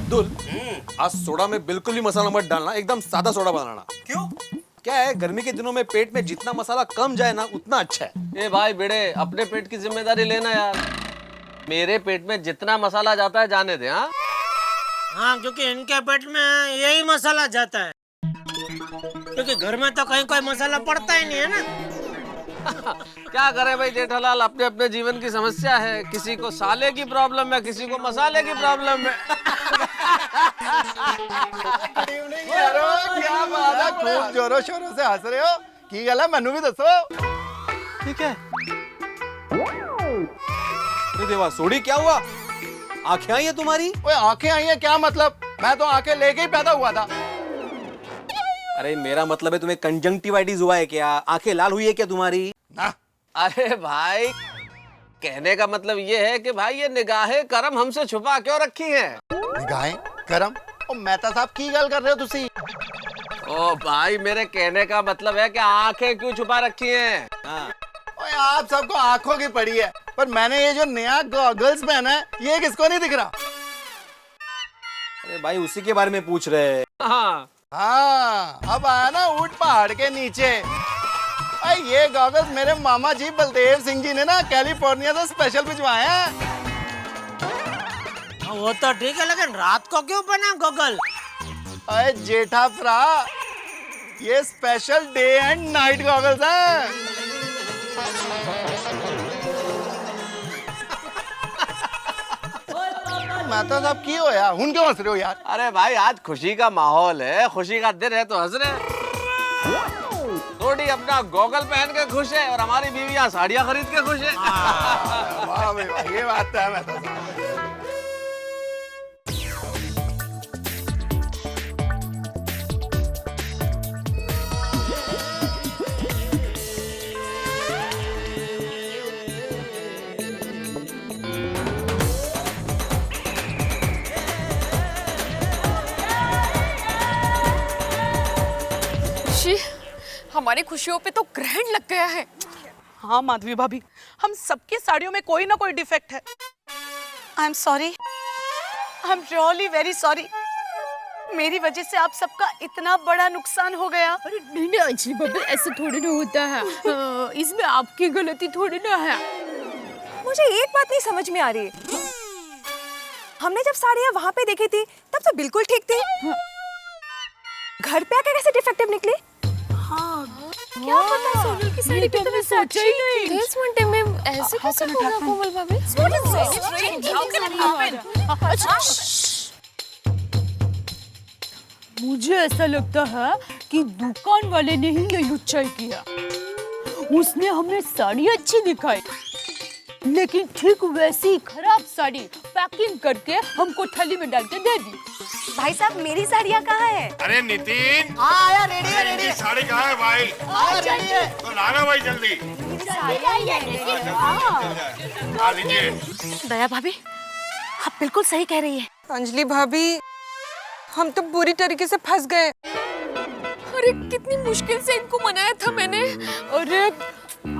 अब्दुल, आज सोडा में बिल्कुल भी मसाला मत डालना, एकदम सादा सोडा बनाना। क्यों? क्या है, गर्मी के दिनों में पेट में जितना मसाला कम जाए ना उतना अच्छा है। ए भाई बेड़े, अपने पेट की जिम्मेदारी लेना यार। मेरे पेट में जितना मसाला जाता है जाने दे। हाँ हाँ, क्योंकि इनके पेट में यही मसाला जाता है, क्योंकि घर में तो कहीं कोई मसाला पड़ता ही नहीं है ना। क्या करें भाई जेठालाल, अपने अपने जीवन की समस्या है। किसी को साले की प्रॉब्लम है, किसी को मसाले की प्रॉब्लम है। क्या बात है, खूब जोरों शोरों से हंस रहे हो। की गल है, मैनू भी दसो। ठीक है। अरे देवा, सोडी क्या हुआ? आंखें आई है तुम्हारी? ओए आंखें आई हैं क्या मतलब? मैं तो आंखें लेके ही पैदा हुआ था। अरे मेरा मतलब है तुम्हें कंजंक्टिवाइटिस हुआ है क्या? आंखें लाल हुई है क्या तुम्हारी? ना। अरे भाई, कहने का मतलब ये है कि भाई ये निगाहें करम हमसे छुपा क्यों रखी हैं? निगाहें करम? ओ मेहता साहब की गल कर रहे हो तुसी? ओ भाई, मेरे कहने का मतलब है कि आंखें क्यों छुपा रखी हैं? हाँ। ओए आप सबको आंखों की पड़ी है, पर मैंने ये जो नया गॉगल्स पहना है ये किसको नहीं दिख रहा? अरे भाई उसी के बारे में पूछ रहे हैं। हाँ हाँ, अब आया ना ऊंट पहाड़ के नीचे। भाई ये गॉगल्स मेरे मामा जी बलदेव सिंह जी ने ना कैलिफोर्निया से स्पेशल भिजवाए हैं। वो तो ठीक है, लेकिन रात को क्यों पहना गॉगल? अरे जेठा फ्रा, ये special day and night goggles हैं। मेहता साहब की हो यार, हुन क्यों हंस रहे हो यार? अरे भाई, आज खुशी का माहौल है, खुशी का दिन है तो हंस रहे हैं। थोड़ी अपना गॉगल पहन के खुश है और हमारी बीवियां साड़ियां खरीद के खुश है। वाह भाई वाह, ये बात तो है मेहता साहब। हमारी खुशियों पे तो ग्रहण लग गया है। हाँ माधवी भाभी, हम सबकी साड़ियों में कोई ना कोई डिफेक्ट है। I am sorry, I am really very sorry. मेरी वजह से आप सबका इतना बड़ा नुकसान हो गया। अरे नहीं नहीं अंजलि भाभी, ऐसे थोड़ी ना होता है। इसमें आपकी गलती थोड़ी ना है। मुझे एक बात नहीं समझ में आ रही। हमने जब साड़ियाँ वहाँ पे देखी थी तब तो बिल्कुल ठीक थी। घर पे आके कैसे डिफेक्टिव निकली? हाँ, क्या पता सोनल की साड़ी पे तो मैं सोचा ही नहीं। 10 मिनट में ऐसे कैसे होगा कोमल भाभी? मुझे ऐसा लगता है कि दुकान वाले ने ही ये लुच्चाई किया। उसने हमें साड़ी अच्छी दिखाई, लेकिन ठीक वैसी खराब साड़ी पैकिंग करके हमको थैली में डाल के दे दी। भाई साहब, मेरी साड़ियाँ कहाँ है? अरे नितिन, आया रेडी है, रेडी इनकी साड़ी कहाँ है भाई? रेडी है। तो लाना भाई जल्दी। आ लीजिए। दया भाभी, आप बिल्कुल सही कह रही है। अंजलि भाभी, हम तो बुरी तरीके से फंस गए। अरे कितनी मुश्किल से इनको मनाया था मैंने। अरे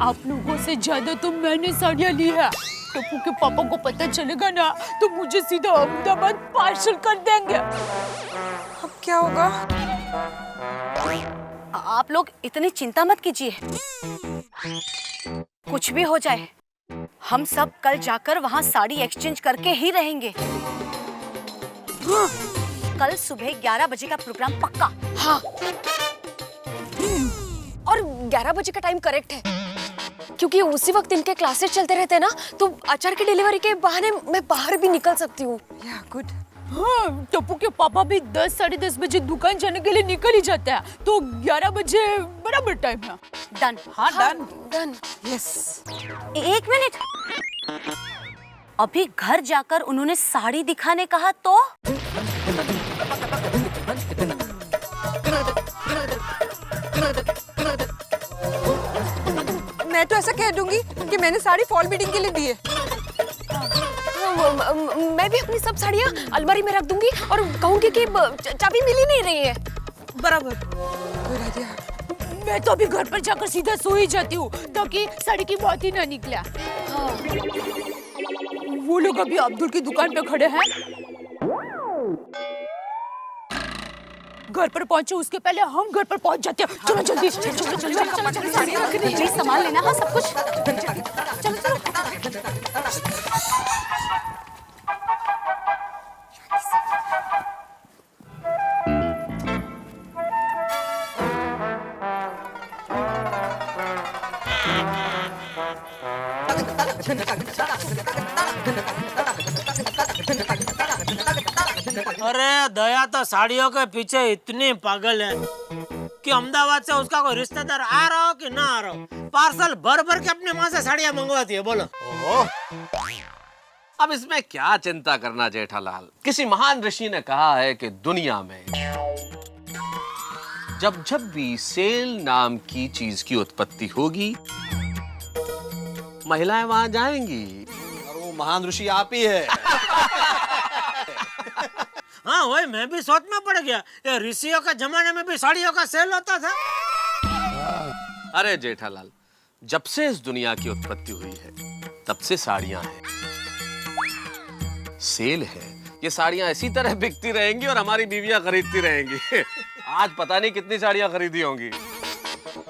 आप लोगों से ज्यादा तो मैंने साड़ियाँ ली है। टप्पू के पापा को पता चलेगा ना तो मुझे सीधा अहमदाबाद पार्सल कर देंगे। अब क्या होगा? आप लोग इतनी चिंता मत कीजिए। कुछ भी हो जाए, हम सब कल जाकर वहाँ साड़ी एक्सचेंज करके ही रहेंगे। कल सुबह 11 बजे का प्रोग्राम पक्का। हाँ, और 11 बजे का टाइम करेक्ट है, क्योंकि उसी वक्त इनके क्लासेस चलते रहते हैं ना, तो अचार की डिलीवरी के बहाने मैं बाहर भी निकल सकती हूँ। या गुड। हाँ, टप्पू के पापा भी 10 साढ़े 10 बजे दुकान जाने के लिए निकल ही जाते हैं, तो 11 बजे बराबर टाइम है। डन। हाँ डन डन। यस। एक मिनट, अभी घर जाकर उन्होंने साड़ी दिखाने कहा तो? मैं तो ऐसा कह दूंगी कि मैंने साड़ी फॉल बीडिंग के लिए दी है। मैं भी अपनी सब साड़ियाँ अलमारी में रख दूंगी और कहूंगी कि चाबी मिल ही नहीं रही है। बराबर। मैं तो अभी घर पर जाकर सीधा सो ही जाती हूँ ताकि साड़ी की बात ही ना निकले। हाँ। वो लोग अभी अब्दुल की दुकान पे खड़े हैं। घर पर पहुंचे उसके पहले हम घर पर पहुंच जाते हैं। चलो जल्दी चलो चलो चलो चलो चलो साड़ियाँ रख दी, प्लीज संभाल लेना। हाँ, सब कुछ। चलो चलो। अरे दया तो साड़ियों के पीछे इतनी पागल है कि अहमदाबाद से उसका कोई रिश्तेदार आ रहा हो कि ना आ रहा हो, पार्सल भर भर के अपनी माँ से साड़ियाँ मंगवाती है। बोलो। अब इसमें क्या चिंता करना जेठालाल। किसी महान ऋषि ने कहा है कि दुनिया में जब जब भी सेल नाम की चीज की उत्पत्ति होगी, महिलाएं वहां जाएंगी। और वो महान ऋषि आप ही है। हाँ वही मैं भी सोच में पड़ गया, ये ऋषियों के जमाने में भी साड़ियों का सेल होता था। अरे जेठालाल, जब से इस दुनिया की उत्पत्ति हुई है तब से साड़ियां हैं, सेल है। ये साड़ियां इसी तरह बिकती रहेंगी और हमारी बीवियां खरीदती रहेंगी। आज पता नहीं कितनी साड़ियां खरीदी होंगी।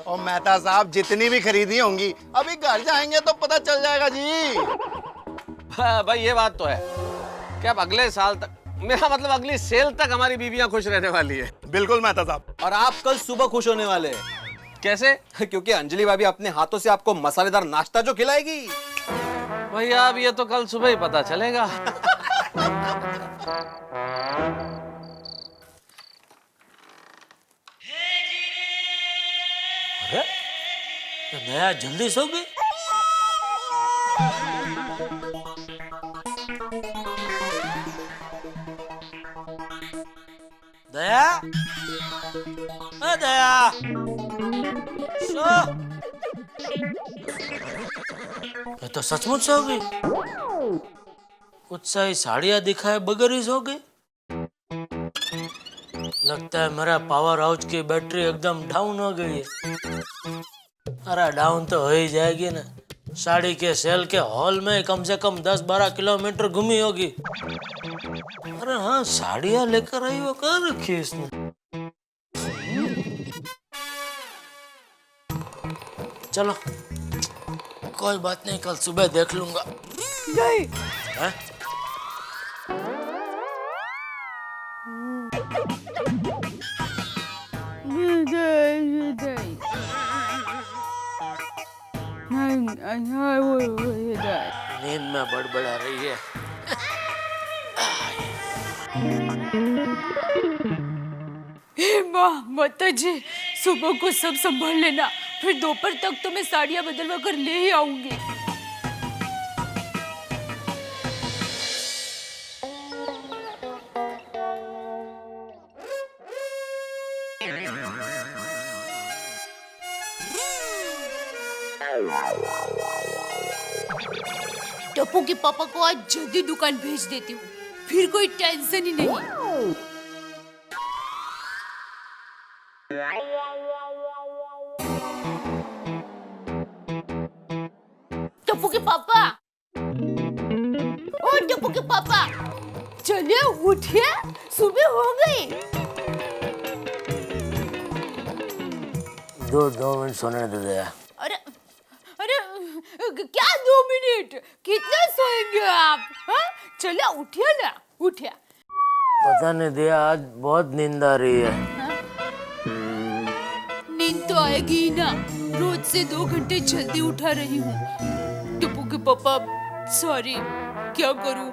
और मेहता साहब जितनी भी खरीदी होंगी अभी घर जाएंगे तो पता चल जाएगा जी। हाँ, भाई ये बात तो है कि अब अगले साल तक, मेरा मतलब अगली सेल तक हमारी बीवियां खुश रहने वाली है। बिल्कुल मेहता साहब। और आप कल सुबह खुश होने वाले हैं। कैसे? क्योंकि अंजलि भाभी अपने हाथों से आपको मसालेदार नाश्ता जो खिलाएगी। भैया अब ये तो कल सुबह ही पता चलेगा। अरे तो दया जल्दी सो गई। दया, ओ दया, सो। ये तो सचमुच सो गई। उत्साही साड़ियां दिखाए बगैर ही सो गई। लगता है मेरा पावर हाउस की बैटरी एकदम डाउन हो गई है। अरे डाउन तो हो ही जाएगी ना, साड़ी के सेल के हॉल में कम से कम 10-12 किलोमीटर घूमी होगी। अरे हाँ, साड़ियाँ लेकर आई वो कहाँ रखी है इसने? चलो कोई बात नहीं, कल सुबह देख लूंगा। नहीं है? नींद में बड़बड़ा रही है। हे माँ माता जी, सुबह को सब संभाल लेना, फिर दोपहर तक तो मैं साड़ियाँ बदलवा कर ले ही आऊंगी। टप्पू के पापा को आज जल्दी दुकान भेज देती हूँ, फिर कोई टेंशन ही नहीं। टप्पू के पापा, ओ टप्पू के पापा, चलिए उठिए, सुबह हो गई। 2 मिनट सोने दे दया। अरे अरे क्या 2 मिनट, कितना सोएंगे आप? हाँ चलिए उठिए ना, उठिए। पता नहीं दया, आज बहुत नींद आ रही है। नींद तो आएगी ही ना, रोज से 2 घंटे जल्दी उठा रही हूँ। टप्पू के पापा सॉरी, क्या करूँ,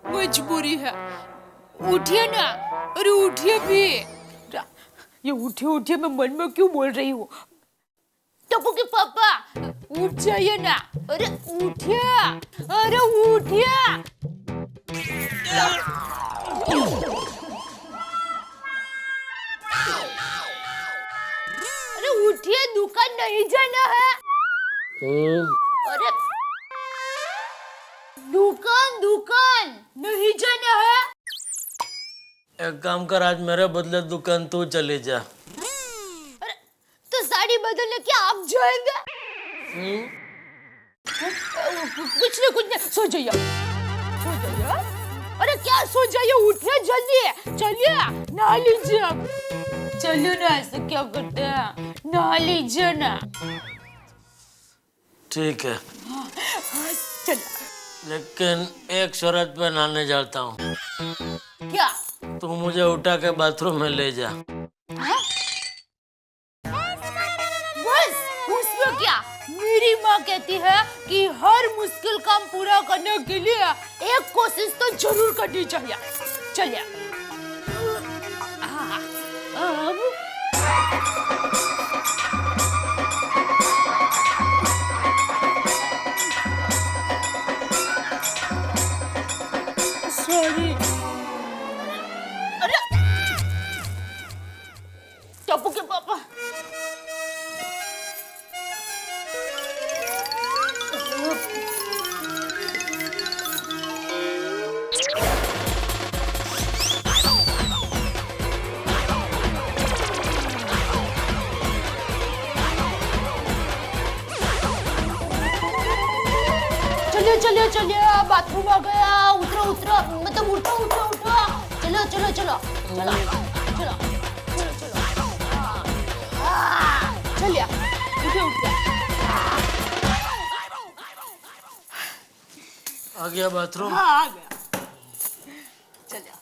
मजबूरी है। उठिए ना, अरे उठिए भी। ये उठिए उठिए मैं मन में क्यों बोल रही हूँ? टप्पू के पापा उठ जाइए ना, अरे उठिए, अरे उठिए। अरे उठिए, दुकान नहीं जाना है। अरे दुकान नहीं जाना है। एक काम कर, आज मेरे बदले दुकान तू चली जा। अरे तो साड़ी बदलने क्या आप जाएंगे? कुछ नहीं, सो जाइए, सो जाइए। अरे क्या सो जाइए, उठिए जल्दी, चलिए नहा लीजिए अब। चलो ना, ऐसे क्या करते हैं, नहा लीजिए ना। ठीक है, चलो। लेकिन एक शर्त पे नहाने जाता हूँ। क्या? तू मुझे उठा के बाथरूम में ले जा। बस उसमें क्या, मेरी माँ कहती है कि हर मुश्किल काम पूरा करने के लिए एक कोशिश तो जरूर करनी चाहिए। चलिए। अब सॉरी। अरे टप्पू के पापा, चलिए चलिए चलिए, बाथरूम आ गया। उतरो उतरो, मतलब उठो उठो उठो। चलो चलो चलो चलो चलो चलो चलो। चलिए, उठे उठे। आ गया बाथरूम। हाँ, आ गया। चलिए।